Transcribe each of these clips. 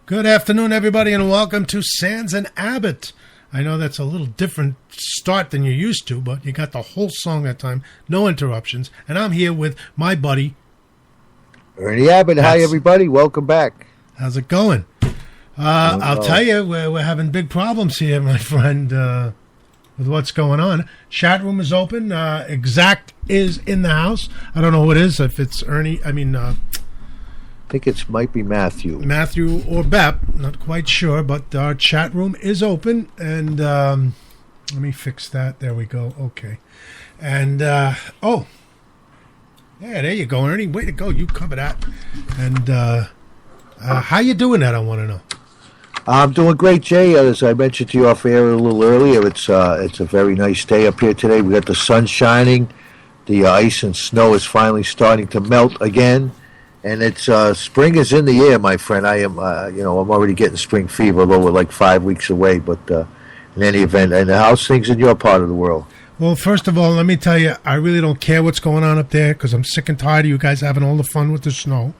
Good afternoon, everybody, and welcome to Sands and Abbott. I know that's a little different start than you're used to, but you got the whole song that time, no interruptions, and I'm here with my buddy Ernie Abbott. Hi, everybody. Welcome back. How's it going? I'll tell you, we're having big problems here, my friend, with what's going on. Chat room is open. Exact is in the house. I don't know who it is, if it's Ernie, I think it might be Matthew. Matthew or Bep, not quite sure, but our chat room is open, and let me fix that. There we go. Okay. And, yeah, there you go, Ernie. Way to go. You covered that. And how you doing that, I want to know. I'm doing great, Jay. As I mentioned to you off air a little earlier, it's a very nice day up here today. We got the sun shining. The ice and snow is finally starting to melt again. And it's spring is in the air, my friend. I am, I'm already getting spring fever, although we're like 5 weeks away. But in any event, and how's things in your part of the world? Well, first of all, let me tell you, I really don't care what's going on up there because I'm sick and tired of you guys having all the fun with the snow.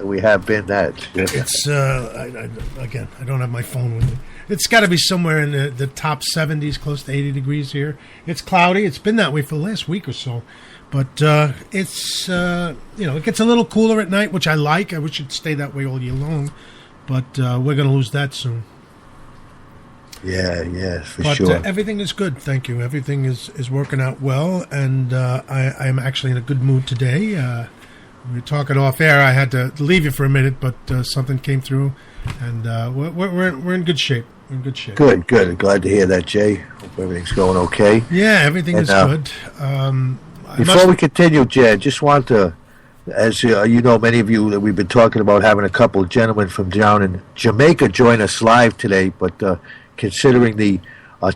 We have been that. It's again, I don't have my phone with me. It's got to be somewhere in the top 70s, close to 80 degrees here. It's cloudy. It's been that way for the last week or so. But it's, it gets a little cooler at night, which I like. I wish it'd stay that way all year long. But we're going to lose that soon. Yeah, sure. But everything is good, thank you. Everything is working out well, and I am actually in a good mood today. We were talking off air. I had to leave you for a minute, but something came through, and we're in good shape. We're in good shape. Good. Glad to hear that, Jay. Hope everything's going okay. Yeah, everything is good. Before we continue, Jay, I just want to, as you know, many of you that we've been talking about having a couple of gentlemen from down in Jamaica join us live today, but considering the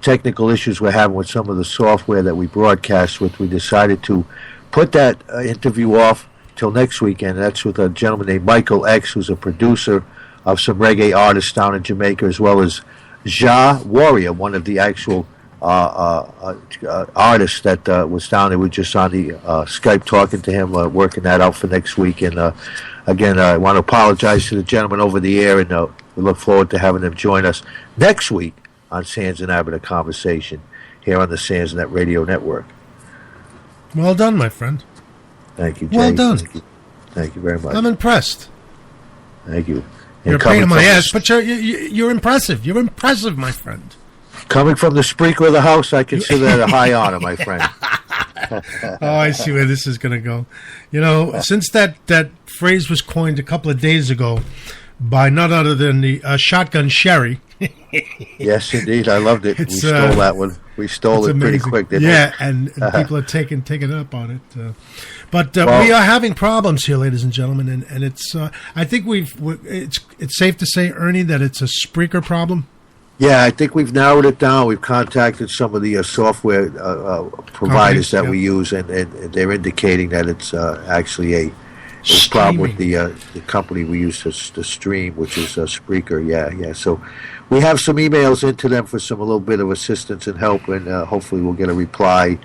technical issues we're having with some of the software that we broadcast with, we decided to put that interview off till next weekend. That's with a gentleman named Michael X, who's a producer of some reggae artists down in Jamaica, as well as Ja Warrior, one of the actual artist that was down there. We're just on the Skype talking to him, working that out for next week. And again, I want to apologize to the gentleman over the air, and we look forward to having them join us next week on Sands and Abbott, a conversation here on the Sandsnet Radio Network. Well done, my friend. Thank you, Jay. Well done. Thank you very much. I'm impressed. Thank you. You're a pain in my ass, but you're impressive. You're impressive, my friend. Coming from the Spreaker of the house, I consider that a high honor, my friend. Oh, I see where this is going to go. You know, since that phrase was coined a couple of days ago by none other than the Shotgun Sherry. Yes, indeed. I loved it. We stole that one. We stole it pretty quick, didn't we? Yeah, and people are taking up on it. But we are having problems here, ladies and gentlemen, and it's. I think it's safe to say, Ernie, that it's a Spreaker problem. Yeah, I think we've narrowed it down. We've contacted some of the software providers that we use, and they're indicating that it's actually a problem with the company we use to stream, which is Spreaker. Yeah. So we have some emails into them for a little bit of assistance and help, and hopefully we'll get a reply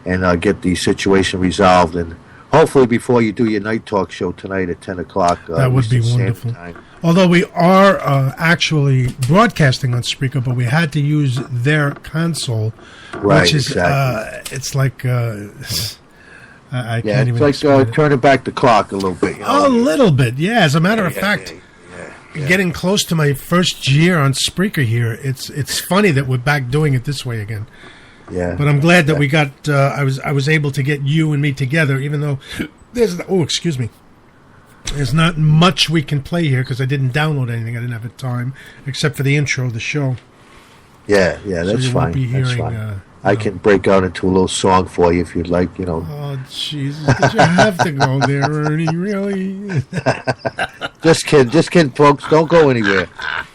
and get the situation resolved. And hopefully before you do your night talk show tonight at 10 o'clock. That would be wonderful. Time. Although we are actually broadcasting on Spreaker, but we had to use their console, which is exactly. It's like I can't even. It's like turning back the clock a little bit. A little bit, yeah. As a matter of fact, getting close to my first year on Spreaker here, it's funny that we're back doing it this way again. Yeah. But I'm glad that we got. I was able to get you and me together, even though there's. Oh, excuse me. There's not much we can play here because I didn't download anything. I didn't have the time, except for the intro of the show. Yeah, that's fine. That's fine. I can break out into a little song for you if you'd like, Oh, Jesus. Did you have to go there, Ernie? Really? Just kidding, folks. Don't go anywhere.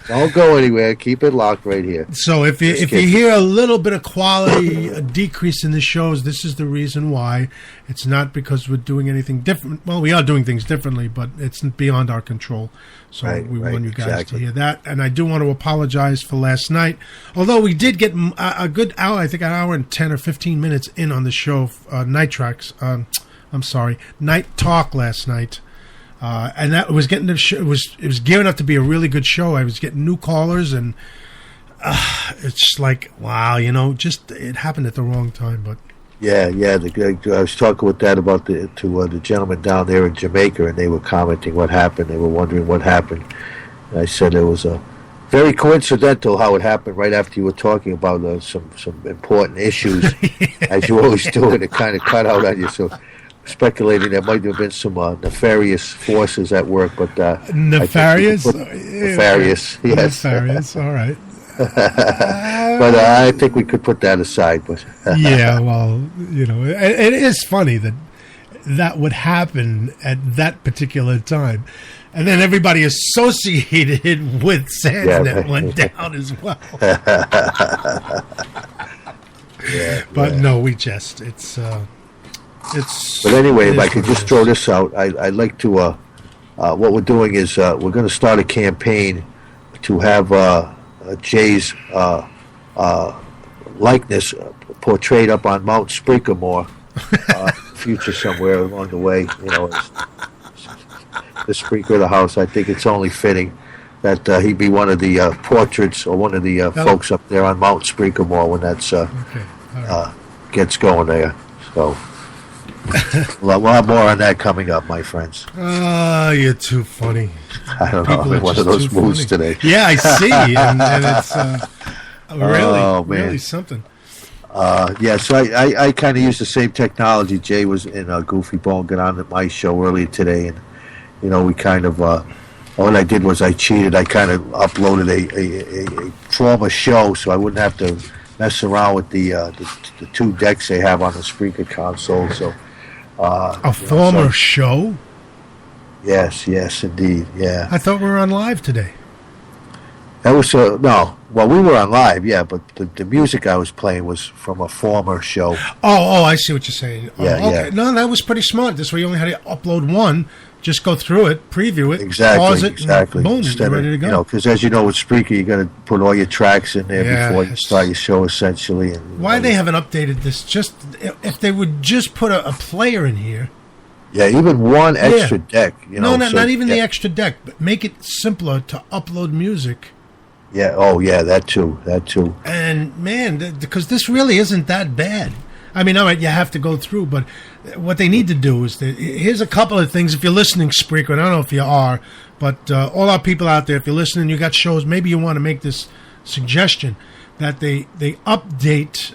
Don't go anywhere. Keep it locked right here. So if you hear a little bit of quality decrease in the shows, this is the reason why. It's not because we're doing anything different. Well, we are doing things differently, but it's beyond our control. So we want you guys to hear that. And I do want to apologize for last night. Although we did get a good hour, I think an hour and 10 or 15 minutes in on the show, Night Talk last night. And that was getting it was gearing up to be a really good show. I was getting new callers, and it's just like, wow, just it happened at the wrong time. But yeah. I was talking with that about the gentleman down there in Jamaica, and they were commenting what happened. They were wondering what happened. And I said it was very coincidental how it happened right after you were talking about some important issues, as you always do, and it kind of cut out on you. So. Speculating there might have been some nefarious forces at work, but nefarious, nefarious, yes, nefarious. All right, but I think we could put that aside. But yeah, well, it is funny that would happen at that particular time, and then everybody associated with SANSNet went down as well. But no, but anyway, if I could just throw this out, I'd like to. What we're doing is we're going to start a campaign to have Jay's likeness portrayed up on Mount Spreaker more, future somewhere along the way. The Spreaker of the house. I think it's only fitting that he be one of the portraits or one of the folks up there on Mount Spreaker more when that's gets going there. So. We'll have more on that coming up, my friends. You're too funny. I don't know. I'm in one of those moods today. Yeah, I see. and it's really something. So I kind of used the same technology. Jay was in Goofy Bone, got on my show earlier today, and we kind of what I did was I cheated. I kind of uploaded a former show so I wouldn't have to mess around with the two decks they have on the Spreaker console. So a former show? Yes, indeed. Yeah. I thought we were on live today. That was no. Well, we were on live, yeah, but the music I was playing was from a former show. Oh, I see what you're saying. Yeah, okay. No, that was pretty smart. This way you only had to upload one, just go through it, preview it, pause it, and boom, you're ready to go. Because as you know, with Spreaker, you got to put all your tracks in there before you start your show, essentially. And why they haven't updated this? Just if they would just put a player in here. Yeah, even one extra deck. Not even the extra deck, but make it simpler to upload music. Yeah. Oh, yeah. That too. And man, because this really isn't that bad. I mean, all right, you have to go through, but what they need to do is here's a couple of things. If you're listening, Spreaker, and I don't know if you are, but all our people out there, if you're listening, you got shows. Maybe you want to make this suggestion that they update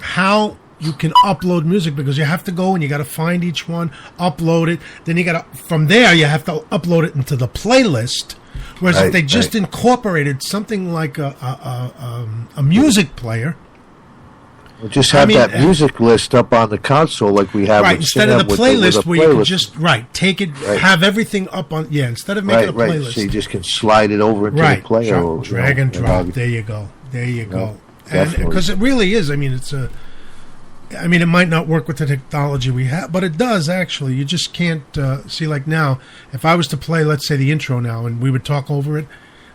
how you can upload music, because you have to go and you got to find each one, upload it. Then you got to, from there, you have to upload it into the playlist. Whereas if they just incorporated something like a music player, well, just have that music list up on the console like we have. Right, instead of the playlist where you can just take it, have everything up on. Yeah, instead of making a playlist, so you just can slide it over into the player. Drag and drop. There you go. And because it really is. I mean, it might not work with the technology we have, but it does actually. You just can't see, like now, if I was to play, let's say, the intro now, and we would talk over it,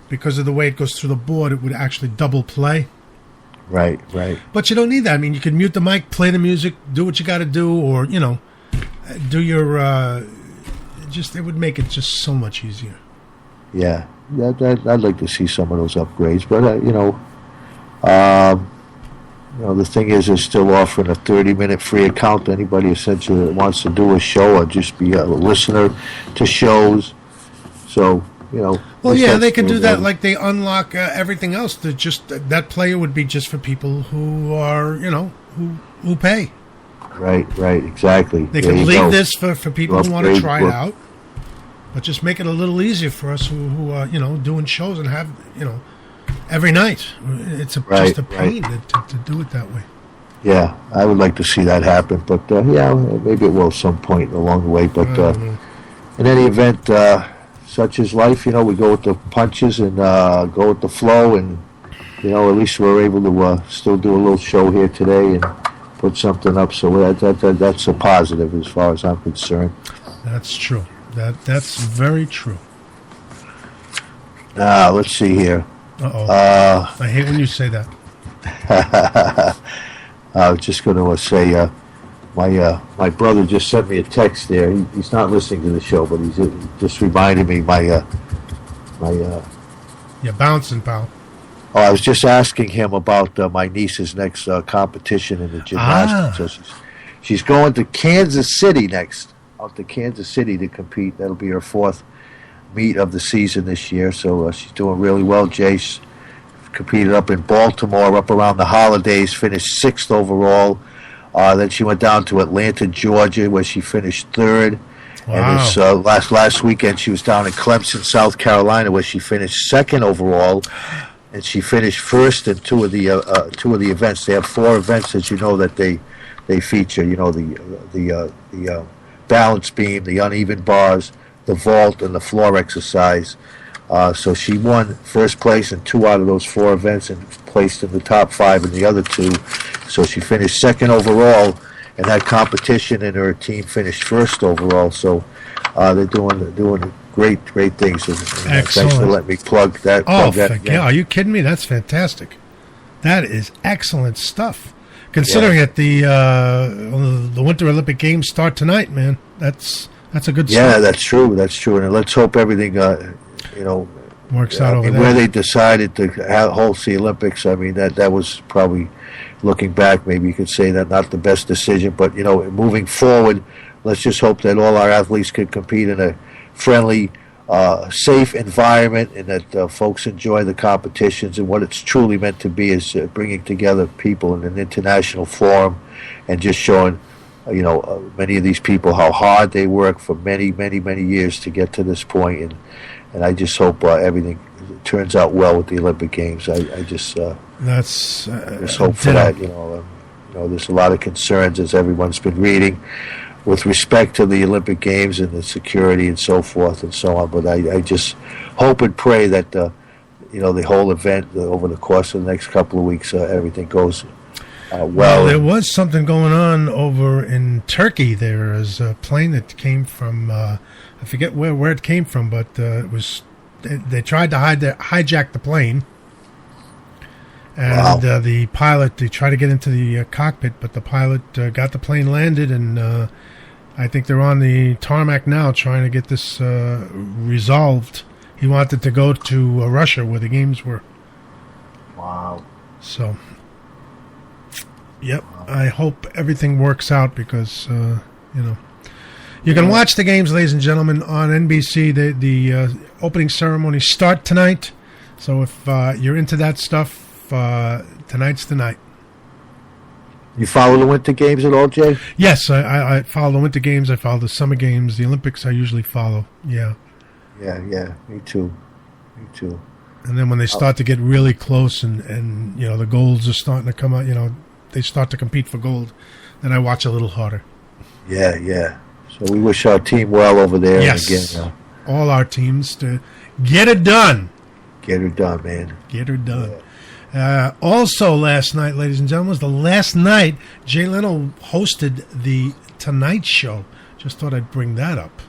because of the way it goes through the board, it would actually double play. Right. But you don't need that. I mean, you can mute the mic, play the music, do what you got to do, or, do your, it would make it just so much easier. Yeah. I'd like to see some of those upgrades, but, the thing is, they're still offering a 30-minute free account to anybody essentially that wants to do a show or just be a listener to shows. So, Well, yeah, they can do that. Like they unlock everything else. That player would be just for people who are, who pay. Right, exactly. They can leave this for people who want to try it out. but just make it a little easier for us who are, doing shows and have, every night. It's just a pain to do it that way. Yeah, I would like to see that happen, but yeah, maybe it will some point along the way. But in any event, such is life. We go with the punches and go with the flow, and at least we're able to still do a little show here today and put something up. So that's a positive as far as I'm concerned. That's true. That's very true. Let's see here. I hate when you say that. I was just going to say, my brother just sent me a text there. He's not listening to the show, but he's just reminded me You're bouncing, pal. Oh, I was just asking him about my niece's next competition in the gymnastics. So she's going to Kansas City next. Out to Kansas City to compete. That'll be her fourth meet of the season this year. So she's doing really well. Jace competed up in Baltimore, up around the holidays, finished 6th overall. Then she went down to Atlanta, Georgia, where she finished 3rd. Wow. And this last weekend she was down in Clemson, South Carolina, where she finished 2nd overall. And she finished 1st in two of the events. They have 4 events, as you know, that they feature. The balance beam, the uneven bars, the vault, and the floor exercise. So she won 1st place in 2 out of those 4 events and placed in the top 5 in the other 2. So she finished 2nd overall in that competition, and her team finished 1st overall. So they're doing great things. So, excellent. Thanks for letting me plug that. Yeah, are you kidding me? That's fantastic. That is excellent stuff. Considering that the Winter Olympic Games start tonight, man, that's a good start. Yeah, that's true. And let's hope everything, works out over there. Where they decided to host the Olympics, I mean, that was probably, looking back, maybe you could say that not the best decision. But, moving forward, let's just hope that all our athletes could compete in a friendly, safe environment, and that folks enjoy the competitions. And what it's truly meant to be is bringing together people in an international forum and just showing, many of these people how hard they work for many, many, many years to get to this point. And I just hope everything turns out well with the Olympic Games. I just hope for that. There's a lot of concerns, as everyone's been reading, with respect to the Olympic Games and the security and so forth and so on. But I just hope and pray that the whole event over the course of the next couple of weeks, everything goes well. There was something going on over in Turkey. There is a plane that came from I forget where it came from, but it was they tried to hijack the plane. And the pilot, they tried to get into the cockpit, but the pilot got the plane landed, and I think they're on the tarmac now trying to get this resolved. He wanted to go to Russia, where the games were. Wow. So, yep, I hope everything works out because, you can watch the games, ladies and gentlemen, on NBC. The opening ceremonies start tonight, so if you're into that stuff, tonight's the night. You follow the Winter Games at all, Jay? Yes, I follow the Winter Games. I follow the Summer Games. The Olympics I usually follow. Yeah. Yeah. Me too. And then when they start to get really close and the golds are starting to come out, they start to compete for gold, then I watch a little harder. Yeah. So we wish our team well over there. Yes. And again, all our teams to get it done. Get her done, man. Get her done. Yeah. Also last night, ladies and gentlemen, was the last night Jay Leno hosted the Tonight Show. Just thought I'd bring that up.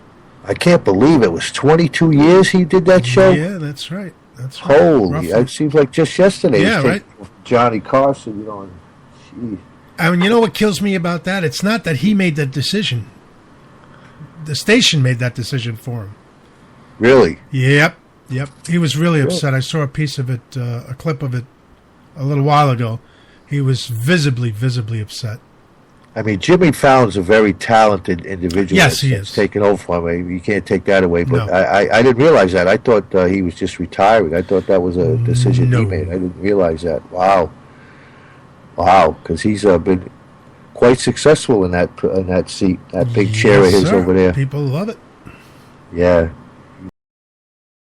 I can't believe it was 22 years he did that show. Yeah, that's right. Holy, it seems like just yesterday. Yeah, right. Johnny Carson, geez. I mean, you know what kills me about that? It's not that he made that decision. The station made that decision for him. Really? Yep. He was really upset. I saw a piece of it, a clip of it, a little while ago. He was visibly upset. I mean, Jimmy Fallon's a very talented individual. Yes, he is. Taken over from him. You can't take that away. But No. I didn't realize that. I thought he was just retiring. I thought that was a decision he made. I didn't realize that. Wow. Because he's been quite successful in that seat, that big chair of his over there. People love it. Yeah.